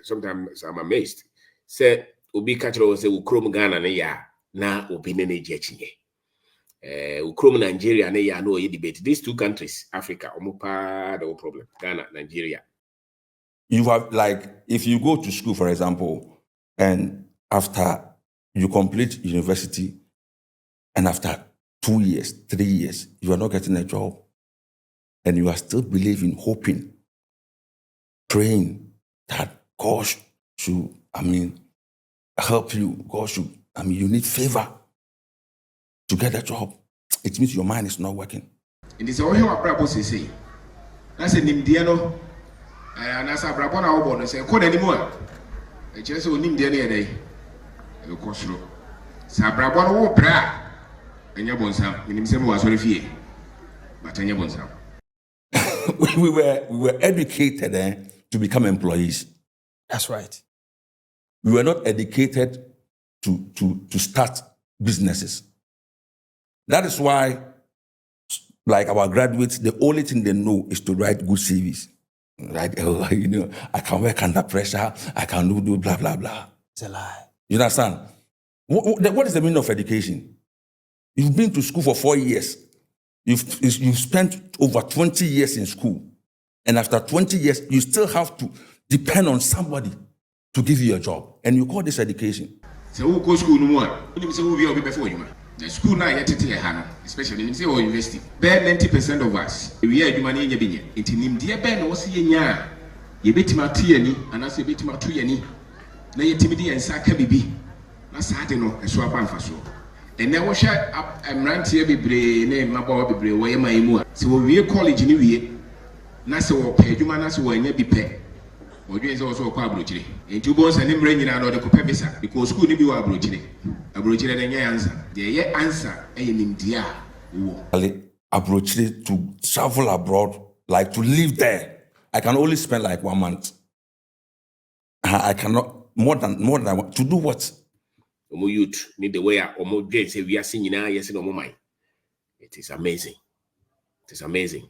Sometimes I'm amazed. Say, Obi Kachro say, Ukrom Ghana ne ya, na Obi ne jechinye. Ukrom Nigeria ne ya no ye debate. These two countries, Africa, omopa the problem. Ghana, Nigeria. You have, like, if you go to school, for example, and after you complete university, and after 2 years, 3 years, you are not getting a job, and you are still believing, hoping, praying that God should, help you. God should, you need favor to get a job. It means your mind is not working. And this is all your purpose is saying. That's an Indiano. And as a Brabona Obon say, call anymore. I just will name the day. You cost through. Sabrabona will bra. And your bonsam, in himself was very fear. But in your bonsam. we were educated to become employees. That's right. We were not educated to start businesses. That is why, like our graduates, the only thing they know is to write good CVs. Right? I can work under pressure. I can do blah, blah, blah. It's a lie. You understand? What is the meaning of education? You've been to school for 4 years. You've spent over 20 years in school. And after 20 years, you still have to depend on somebody to give you a job. And you call this education. So who go school no more? Who will be before you? The school now yet to especially in or university. Bear 90% of us. We are human in your It in dear Ben was yen. You bet my tiani, and as you bet my tuyani. Now you timidity and saka bibi. That's hard to know, a swap and for so. And now we shut up and rant here be brave, name my boy be brave, where my more. So we are college in the Nasa or pay, you man as well, and be pay. Or you is also a quabrochile. And 2 bones and him bringing out of the copepisa because school be a brochile. A brochile and answer. The answer, in India. Approach to travel abroad, like to live there. I can only spend like 1 month. I cannot more than to do what? Omo youth need the way omo dread say we are seeing now yes in omo mind. It is amazing. It is amazing.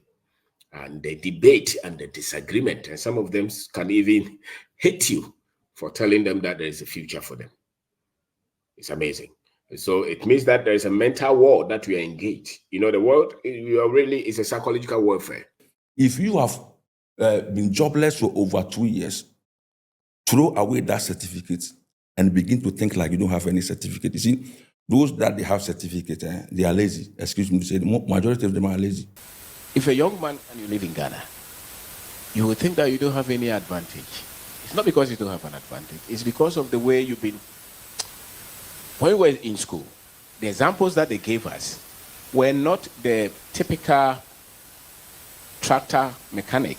And the debate and the disagreement, and some of them can even hate you for telling them that there is a future for them. It's amazing. So it means that there is a mental war that we are engaged. You know, the world is a psychological warfare. If you have been jobless for over 2 years, throw away that certificate and begin to think like you don't have any certificate. You see, those that they have certificate, they are lazy. Excuse me to say, the majority of them are lazy. If a young man and you live in Ghana, you would think that you don't have any advantage. It's not because you don't have an advantage. It's because of the way you've been. When we were in school, the examples that they gave us were not the typical tractor mechanic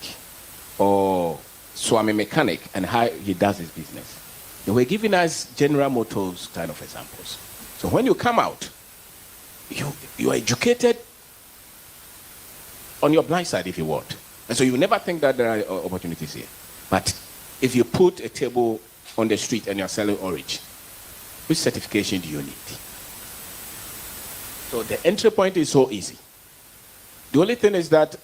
or swami mechanic and how he does his business. They were giving us General Motors kind of examples. So when you come out, you are educated on your blind side if you want. And so you never think that there are opportunities here. But if you put a table on the street and you're selling orange, which certification do you need? So the entry point is so easy. The only thing is that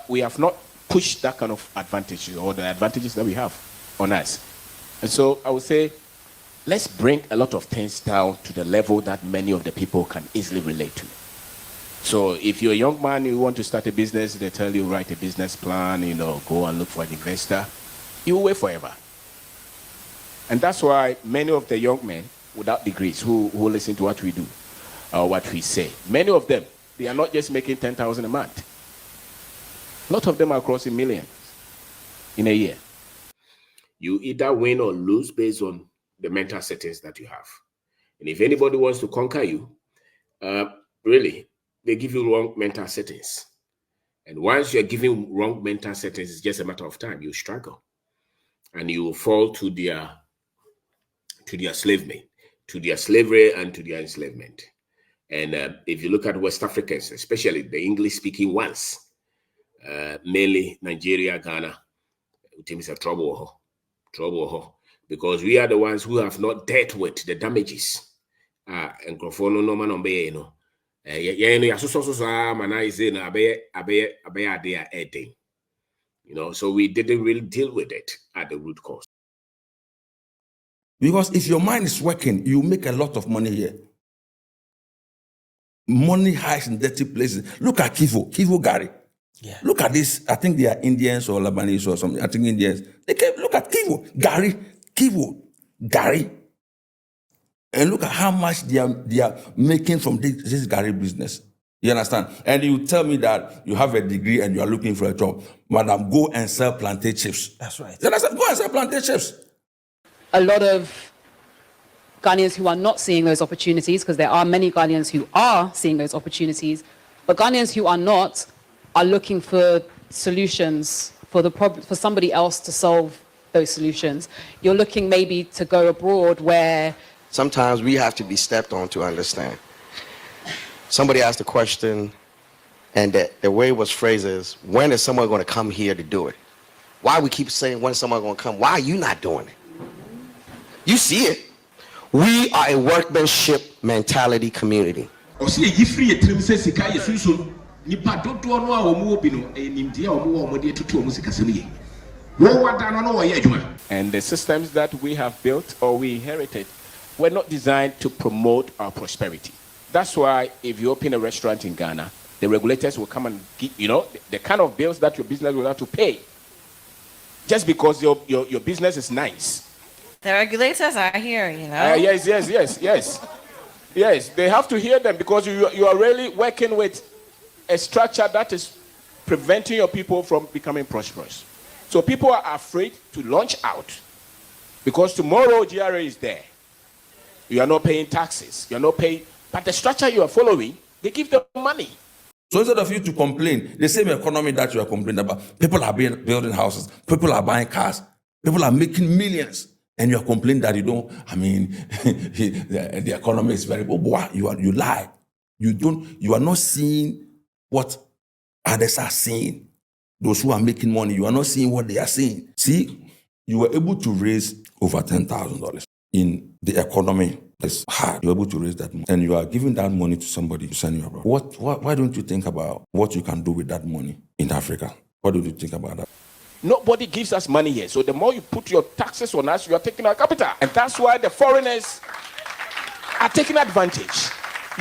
we have not pushed that kind of advantage or the advantages that we have on us. And so I would say, let's bring a lot of things down to the level that many of the people can easily relate to. So if you're a young man, you want to start a business, they tell you write a business plan, go and look for an investor. You will wait forever. And that's why many of the young men without degrees who listen to what we do or what we say, many of them, they are not just making 10,000 a month. A lot of them are crossing millions in a year. You either win or lose based on the mental settings that you have. And if anybody wants to conquer you, really, they give you wrong mental settings. And once you're giving wrong mental settings, it's just a matter of time. You struggle. And you will fall to their slavery and to their enslavement. And if you look at West Africans, especially the English-speaking ones, mainly Nigeria, Ghana, it is a trouble, because we are the ones who have not dealt with the damages. And So we didn't really deal with it at the root cause. Because if your mind is working, you make a lot of money here. Money hides in dirty places. Look at Kivu Gary. Yeah. Look at this. I think they are Indians or Lebanese or something. I think Indians. Look at Kivu Gary. And look at how much they are making from this Gary business. You understand? And you tell me that you have a degree and you are looking for a job. Madam, go and sell plantain chips. That's right. You understand? Go and sell plantain chips. A lot of Ghanaians who are not seeing those opportunities, because there are many Ghanaians who are seeing those opportunities, but Ghanaians who are not are looking for solutions for somebody else to solve those solutions. You're looking maybe to go abroad where... Sometimes we have to be stepped on to understand. Somebody asked a question, and the way it was phrased is, when is someone going to come here to do it? Why we keep saying, when is someone going to come? Why are you not doing it? You see it. We are a workmanship mentality community. And the systems that we have built or we inherited were not designed to promote our prosperity. That's why if you open a restaurant in Ghana, the regulators will come and give, the kind of bills that your business will have to pay just because your business is nice. The regulators are here, Yes. Yes, they have to hear them because you are really working with a structure that is preventing your people from becoming prosperous. So people are afraid to launch out because tomorrow GRA is there. You are not paying taxes. You are not paying, but the structure you are following, they give them money. So instead of you to complain, the same economy that you are complaining about, people are building houses, people are buying cars, people are making millions, and you are complaining that you don't. The economy is very. You lie. You are not seeing what others are seeing. Those who are making money, you are not seeing what they are seeing. See, you were able to raise over $10,000 in the economy. It's hard. You're able to raise that money, and you are giving that money to somebody to send you abroad. Why don't you think about what you can do with that money in Africa? What do you think about that? Nobody gives us money here. So the more you put your taxes on us, you are taking our capital. And that's why the foreigners are taking advantage.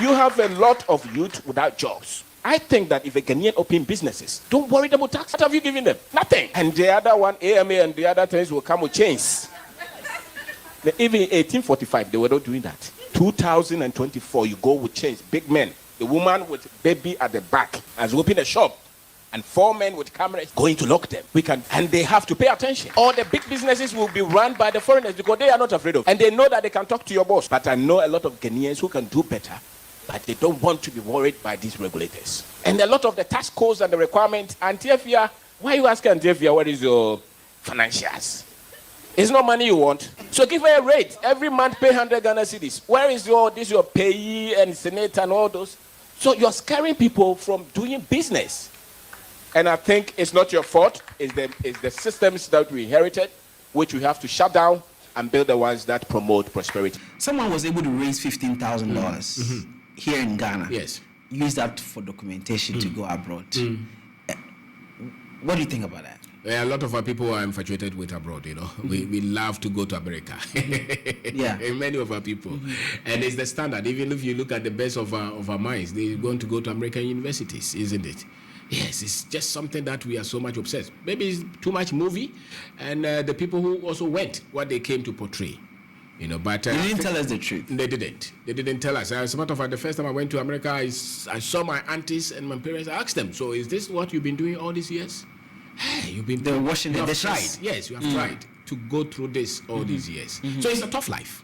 You have a lot of youth without jobs. I think that if a Ghanaian open businesses, don't worry about tax. What have you given them? Nothing. And the other one, AMA and the other things will come with chains. Even in 1845, they were not doing that. 2024, you go with chains. Big men. The woman with baby at the back has opened a shop. And 4 men with cameras going to lock them. And they have to pay attention. All the big businesses will be run by the foreigners because they are not afraid of. And they know that they can talk to your boss. But I know a lot of Ghanaians who can do better, but they don't want to be worried by these regulators. And a lot of the tax codes and the requirements, Antiafia, why are you asking Antiafia what is your financials? It's not money you want. So give her a rate. Every month pay 100 Ghana cedis. Where is your payee and senate and all those? So you're scaring people from doing business. And I think it's not your fault. It's the systems that we inherited, which we have to shut down and build the ones that promote prosperity. Someone was able to raise $15,000 here in Ghana. Yes. Use that for documentation to go abroad. What do you think about that? A lot of our people are infatuated with abroad, We love to go to America. Yeah. Many of our people. And it's the standard. Even if you look at the best of our minds, they're going to go to American universities, isn't it? Yes, it's just something that we are so much obsessed. Maybe it's too much movie, and the people who also went, what they came to portray. But they didn't tell us the truth. They didn't tell us. As a matter of fact, the first time I went to America, I saw my aunties and my parents. I asked them, so is this what you've been doing all these years? Hey, they're washing the dishes. Tried. Yes, you have tried to go through this all these years. So it's a tough life.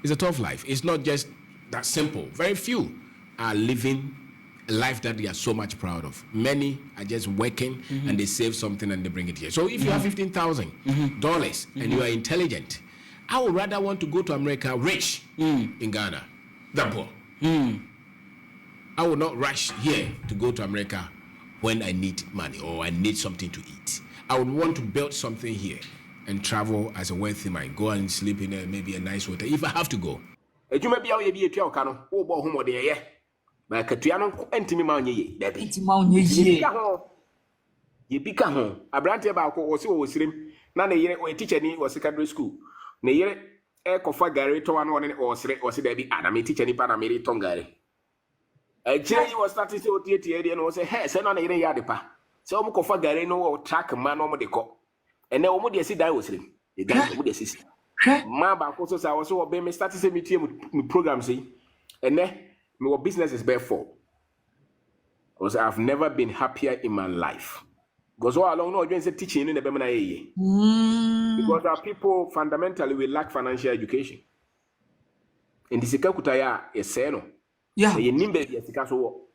It's a tough life. It's not just that simple. Very few are living a life that they are so much proud of. Many are just working and they save something and they bring it here. So if you have $15,000 and you are intelligent, I would rather want to go to America rich in Ghana than poor. I would not rush here to go to America when I need money or I need something to eat. I would want to build something here and travel as a wealthy man. Go and sleep in maybe a nice hotel if I have to go. Ba katuano entimi ma onye ye. Dabi. Intima onye ye. Ye bika ho. Abrante ba ko osi wo sirim. Na ne yere o teacher ni o secondary school. Ne yere kofa gari to wan one o sire o si dabi ana me teacher ni pa na me to gari. Ejire was starting to tie area no say hey say no na yere ya de pa. Say o mo kofa gari no o track man no mo de ko. Ene o mo de si dai wo sirim. E dai o mo de si. Ma ba ko so say wo so be me start say me tie me program say. Ene my business is bare for. Because I've never been happier in my life. Because all along no just teaching in the Bemana. Because our people fundamentally we lack financial education. And this kutaya is seno. Yeah. You nimbe yesika so.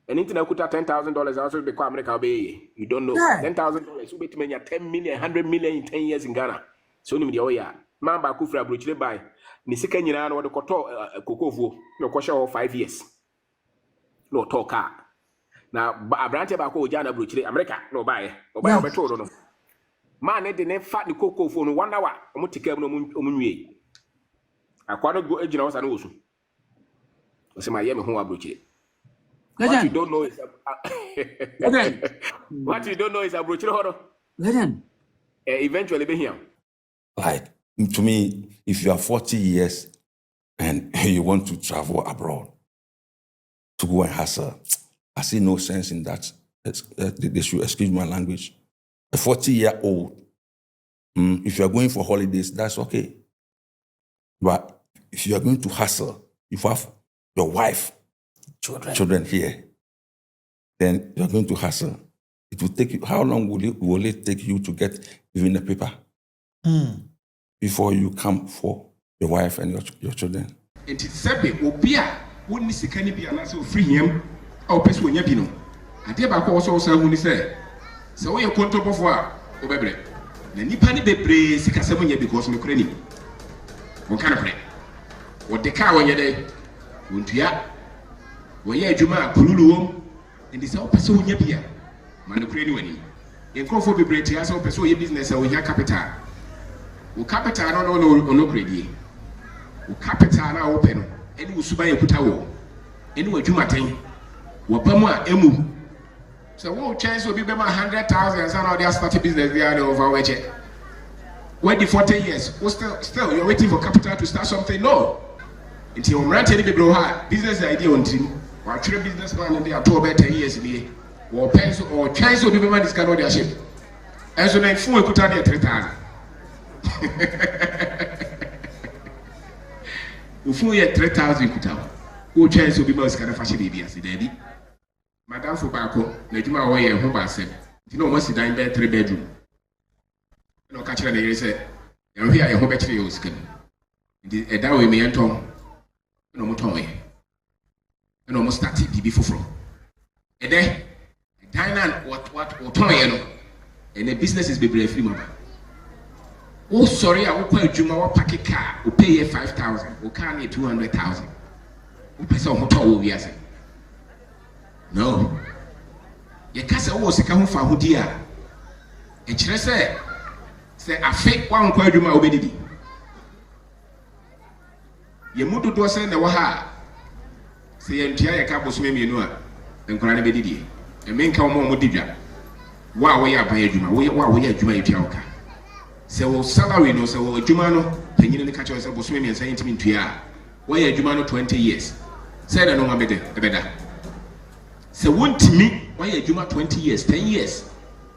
And internet kuta $10,000 also be America be. You don't know. $10,000 will be to 10 million, 100 million in 10 years in Ghana. So ni media oya. Mamba kufra bruchile buy. Ni sika nyina no de koto kokovuo. No kwasha 5 years. No talk. Na abrante ba ko oja na bruchile America no buy. Oba obeto do no. Man ne de ne fa ni kokovuo no 1 hour. Omo tikam no omunwie. Akwado go ejina wasa no wosu. Ose ma ye me ho abruchile. What you don't know is what you don't know is abruchile hodo. Legend. Eventually be here. Like, to me, if you are 40 years and you want to travel abroad to go and hustle, I see no sense in that. They should excuse my language. A 40-year-old, if you are going for holidays, that's okay. But if you are going to hustle, if you have your wife, children here, then you are going to hustle. It will take you, how long will it take you to get even a paper? Before you come for your wife and your children. It is sabe obia woni sika ni bia na se ofri hiem a opese onya bi no ade ba ko so so huni se wo ye kontobofo a obebre na nipa ni bebre sika se munya because me kura ni won kana kure wo de ka wonya dai wontua wo ye adwuma kululuwom ndi se opese onya bia man kura ni wani enkrofo bebre tia se opese oye business a onya capital. O capital no credit. O capital na open no. Eni usuba yekuta wo. Eni wadwumaten. Wo pamu a emu. So wo chance obi be ma 100,000 and now they start a business there over weche. Wait the 40 years. Still you're waiting for capital to start something. No. Until you run any people ha business idea on team. Wa three business plan and they are 10 years be. Wo pencil or chance obi be ma this kind of their ship. And so then phone ekuta there 3,000. Ufu ye 3,000 kutawa. Wo chance obi ma sika na fashion baby as daddy. Madam for bako na djuma wo ye ho ba sem. Ti no mo si dan be 3 bedroom. No ka kire na yere se ya hwe a ye ho be kire yo sika. Ndi e da we me enton. No mo ton ye. No mo start bibi foforo. E de dan what ton ye no. And the business is be free mama. Oh, sorry, I will call Juma or packet car, who pay you 5,000, who can't need 200,000. Who pays on hotel, yes. No. Your castle was a come for who dear. And she say, I fake one call Juma obedi. Your mother was saying the Waha. Say, and Tia Cabos maybe you know, and Grana Bedidi. And men come on Modija. Wow, we are by Juma, we are Juma Yaka. So salary no so Jumano penyin ni catch us boso me say intimi ntua why Jumano 20 years say na no ma bede ebeda say wontimi why Juma 20 years 10 years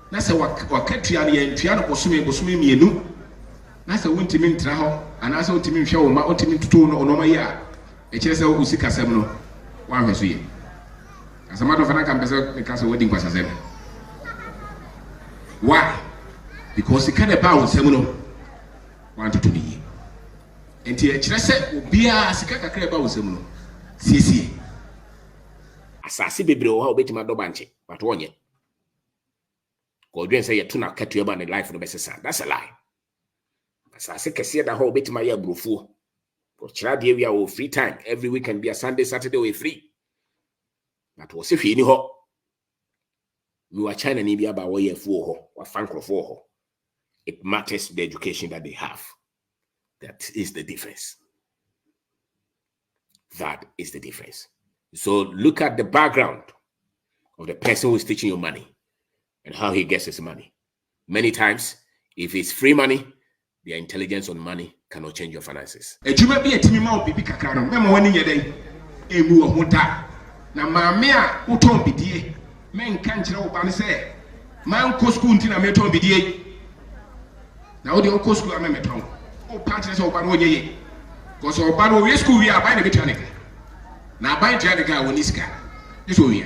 na say wakatua na ntua no boso me mienu na say wontimi ntra ho ana say wontimi hwe wo ma wontimi tutu no no ma ye a e kire say wo sika sem no wa hweso ye asama do fana kan pese me ka say wedding kwasa sem why? Because it can't about semuno want to be. And the Chese will be a Sikaka about semuno. See. Asasi bebre o ha obeti ma do banche but wonye. Ko dwen say yetu na katu eba ne life no besesa. That's a lie. Asasi kese da ha obeti ma ya brufuo. Ko chira de we are free time every weekend be a Sunday Saturday we free. But wo se hwe ni ho. We were China ni bia ba wo ye fuo ho, wa fankrofo ho. It matters the education that they have. That is the difference. That is the difference. So look at the background of the person who is teaching you money and how he gets his money. Many times, if it's free money, their intelligence on money cannot change your finances. Ejuma bi etimi ma obibi kakra no mema wani yeden emu ohun da na maame a uton bidie men kan kire wo ba ne se man ko school nti na me ton bidie na wo de ko school na me ton o patch se wo ba no nyeye ko so wo ba no we school wi abai na betua ne na abai tia de ga woni sika this wo wi.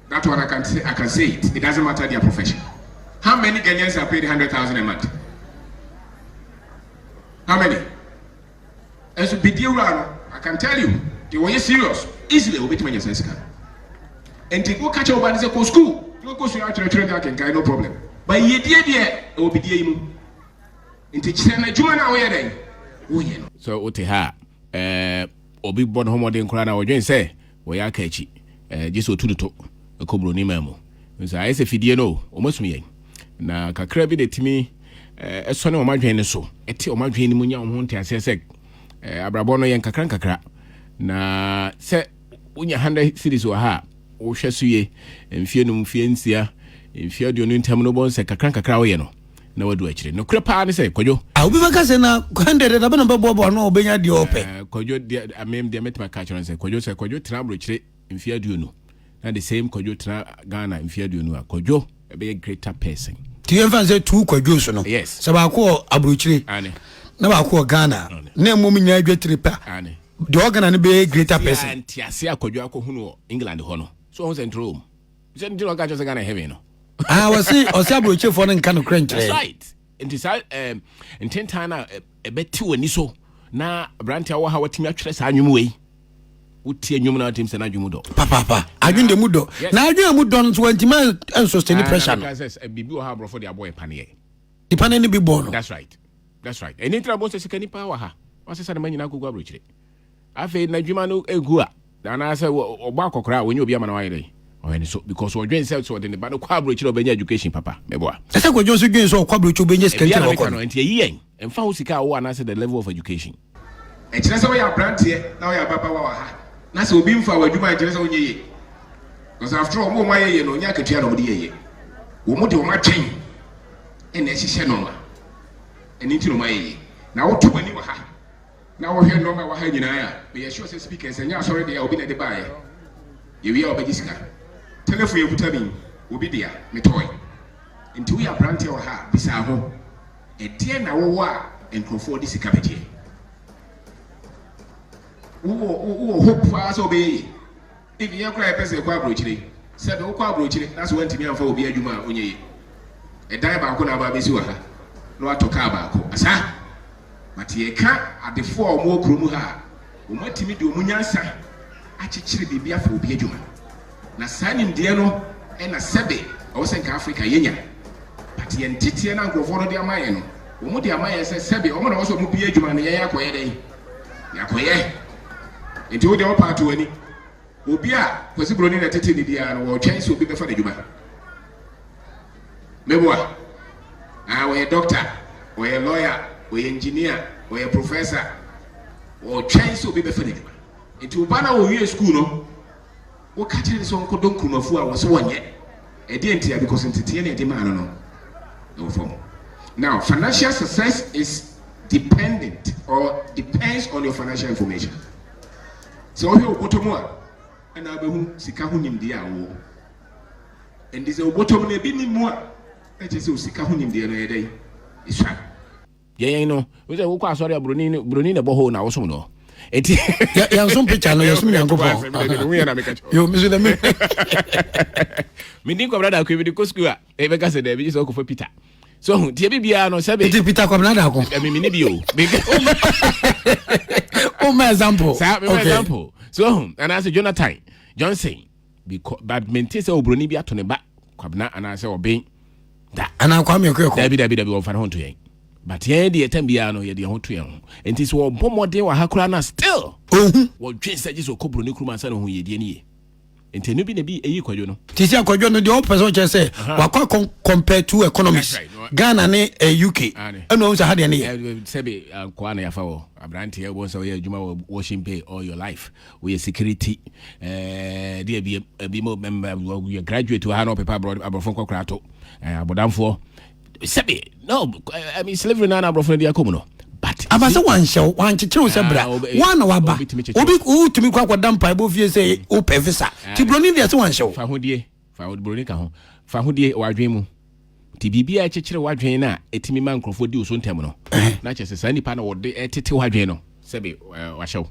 That's what I can say. I can say it. It doesn't matter their profession. How many Ghanaians are paid 100,000 a month? How many? As a big deal, I can tell you, they were serious. Easily, we'll be to say and to go catch over and say, go school. You go to your train, I can no problem. But ye dear, it will be dear. And to China, Jumana, where so, Oteha, Obi born homo de Krana, or Jane say, we are catchy. Just to the top. Ekobro ni memo nso ayese fidie no omasumi na kakra bi de timi esone omadwen ne so eti omadwen ni munya ho nte asese abrabo no yen kakra na se unya 100 series wa ha wo hwesuye mfie no mfie nsia mfie dio no ntam no bon se kakra wo ye no na wadu akire no kra pa ne se kodwo obi baka se na 100 da be no bebo no obenya de ope kodwo amem de metima ka kire se kodwo tena bro kire mfie dio no. And the same Kojo tra Ghana in Fiadu Nua. Kojo, a very greater person. Do you say 2 Kojos? No, yes. So I call Abruchi. Anne. Now I call Ghana. Name woman, you get repair. Anne. The organ and be a greater person. And Tiasia Kojo Huno, England Hono. So I was in Rome. Send you a catch as a Ghana heaven. I was saying, or Sabruchi for an kind of crunch. That's right. And this in 10 times a bet 2 and so. Now, Brantia, how what me actually sign you way. Utie nyum na team sena dwumudo papa adwun de mudo na adwun mudo no 20 man and sustain pressure no says bibi o ha bro for the boy panie the pane ni bi born. That's right any trouble say sikani power ha wase say na manyina gogo abrochire afi na dwuma no egu a na say ogba akokora wonye obi ama na wayere o so because we dwen say so de ne ba no kwa abrochire obenya education papa meboa say ko dwen so dwen so kwa abrochire obenya skentire ko no enti yen emfa ho sika wo na say the level of education e kire say we are brantie na we are baba wa ha. Na so obi mfa wadwuma agire so onye ye because after all mo ma ye no nya akatua no mo de ye wo mo de wo ma twen ene ehihye no ma eni ti no ma ye na wo to bani wa ha na wo hwe no ma wa ha nyina ya be ye sure say speakers enya sorry de obi na de ba ye wi a obi gisika telephone ye buta bi obi de ya me toy nti we are brantie wa ha bisa ho e tie na wo wa enkrofo di sika betie hope for so be if you cry person kwa brochire said o kwa brochire that's when timi amfa obi adwuma onye e dan ba ko na ba besi wa ha no atoka ba ko asa mate ye ka adefo omo okromu ha o matimi de omunyansa achichire bibia fa obi adwuma na sanim de no e na sebe o se nka Africa yenya but ye ntete na nkrofo no de amaye no o mu de amaye se sebe o mo na wo so mu bi adwuma na ye yakoye den yakoye enti wo de part wani obi a kwasi broni na tete ni dia no wo twen so obi befa da djuma meboa we doctor we lawyer we engineer we professor wo twen so obi befa da djuma enti oba na wo wie school no wo ka tire so nko don kumafu a wo so wonye e de enti ya because ntete na e de ma no no form. Now financial success is dependent or depends on your financial information. So you bottom one and abehu sika ho nimde a wo and this bottom na bi ni mu a e je se sika ho nimde no e dai iswa yen no we say wo kwa sorry broni na boho na wo som no eti ya some picture no ya some yanko pa yo misu na me me din ko brother ko bi ko school a e be ka se da bi so ko fa Peter so tie bibia no se be Peter Kwabena da ko me ni bi o my example. Okay. Example. So, and I say Jonathan Johnson, because but maintain say obroni bi atone ba Kwabena and I say Obeng da. And I come here quick. Dabi wo fa ho to yen. But yen de etam bia no ye de ho to yen. Enti so bomode wa hakura na still. Wo dwen say Jesus okobroni kruma say no ho ye de ni ye. Nti no bi na bi eyi kwadwo no. Ti si akwadwo no the whole person just say wakwa compare two economies. Ghana ne UK. Eno unsa hade ne ye. Sebe kwa na yafa wo. Abrante e won so ye adwuma wo washing pay all your life. We security dey be mo member we graduate to ha no paper abroad abrofon kwakra to. Abodamfo sebe no I mean slavery na abrofon dey akomu no. But abasa wan show wan chichiro se bra wan waba obi utumi kwa dampa ebo fie say o pevisa ti broni dey se wan show fa broni ka ho fa hodie wadwen mu ti bibia chichire wadwen na etimi man krofo di oso ntem no na chese sa nipa na wode etete wadwen no sebe wa show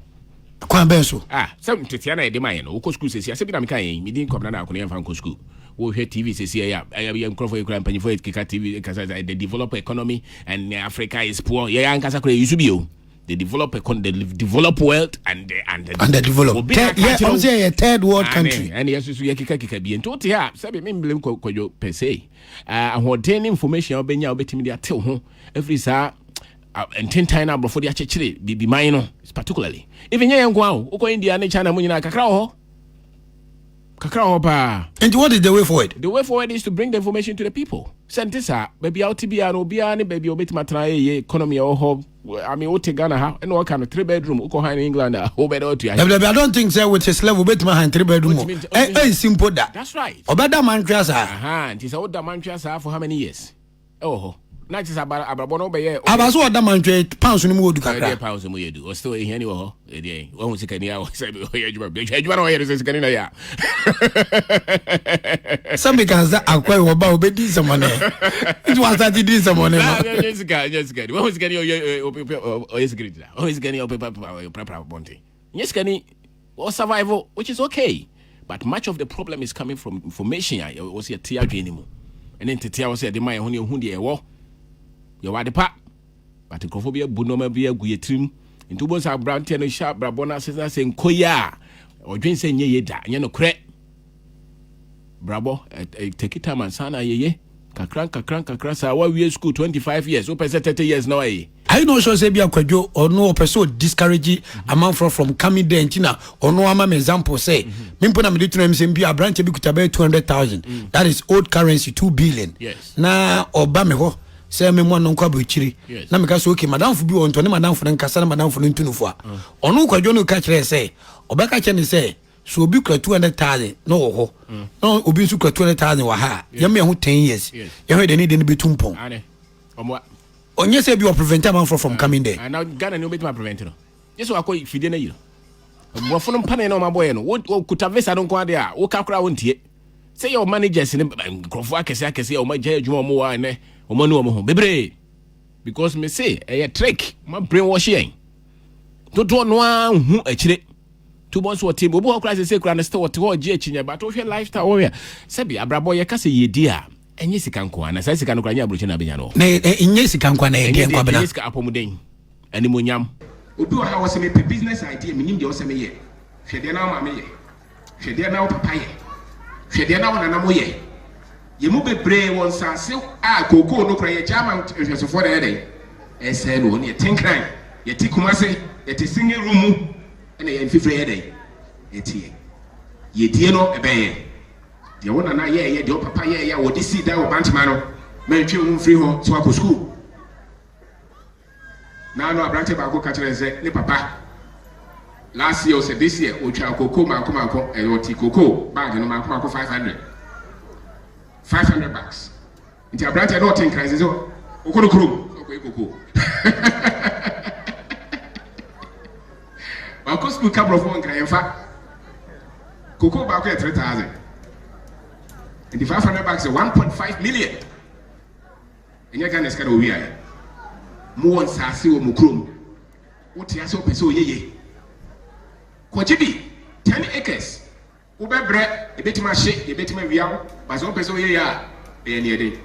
kwa benso se tete na ede man no wo school sesi se bi na me kan yin mi din Kwabena na akone yan fa school wo hwe TV sesi ya krofo ekran panifo ekika TV kasa the develop economy and Africa is poor ya ankasa kra yusu bio the develop world and the develop I'm saying a third world country and yes so yakika bi ento te ha sabe me mblem kwadwo per se ahoden information obenya obetimi de atew ho every saa entertain na brofo de achechire bibi man no particularly even ye nko awo uko India ne China munyina kakra ho and what is the way forward? The way forward is to bring the information to the people. Sentisa, baby out to be an obiani, baby obit matra economy or home. I mean, what Ghana ha and what kind of 3-bedroom uko in England I don't think so with his level bit my 3-bedroom. Simple that. That's right. Obeda mantrasa. And it's old mantrasa for how many years? Oh. Not just about Abrabono Bay. Abaso Damantre pounds in Mood pounds in Mood, or still in any one was a Kenya, some because I quite about betting some money. It was that he did some money. Yes, good. What was getting always getting your paper bounty. Yes, Kenny, or survival, which is okay. But much of the problem is coming from information. I was here tear anymore. And then to tell us that the my honey hundi war. You are the part, but the Crophobia Bunoma be a guillotine. Into both our brown tenor sharp Brabona says saying Koya or drink saying ye da, no crack. Brabo, take it time and sana ye. Kakranka, why we school 25 years, open 30 years now. I know so say be a quadro or no person discourage a man from coming there in China or no amam example say. Mimpona military MSMP a branch be could about 200,000. That is old currency 2 billion. Yes. Na Obama say me mo non kwa buchiri na me ka so okay madam fu bi won to ne madam fu nkasa na madam fu ntunu fu a onu kwadwo no ka kire say obeka che ne say so obi kura 200,000 no wo ho no obi su kura 200,000 wa ha ye me ho 10 years ye ho de ne de ne betumpon ane omo onye say bi o prevent man from coming there and now Ghana no betu prevent no yeso akọ fide na yi mo fo no mpane na o maboye no wo kuta visa don kwa de a wo ka kura won tie say your managers ne krofo akese o ma gya adwuma mo wa ne omanu omo ho bebre because me say a trick my brainwash yen to no hu akire 2 months what team obo okra say kura na still what ho gye achinya but wo hwe lifestyle wo ya sebi abrabo ye ka say yedi a enye sika nko ana sai sika no kura nya abroche na benya no na enye sika nko na ede nko bena sika apomuden ani monyam obi wa ha wo say me business idea me nim de wo say me ye hwede na ma me ye hwede na wo papa ye hwede na wo nana mo ye yemu bebre won sanse koko no kra ye German hwesofo na yede ese no ne tinkran ye tikumase ye te single room na ye mfifre yede etie ye die no ebeye de wona na ye de papa ye wo de si da wo bantma no mentwe wo mfiri ho so akọ school na no abrante ba ko ka kire se ne papa last year or this year o twa koko manko o ti koko bag no manko 500 bucks. Inti abrante no think crisis so okono kuro okoko. Ba ko school cabro phone kra yemfa. Koko ba ko 3,000. And the 500 bucks is 1.5 million. Enya Ghana ska do wi aye. Mo won sase wo mukrom. Wote ase opese oyeye. Kwajibi 10 acres. Ubebre ebetima she ebetima wiawo baso peso ye ya ene ede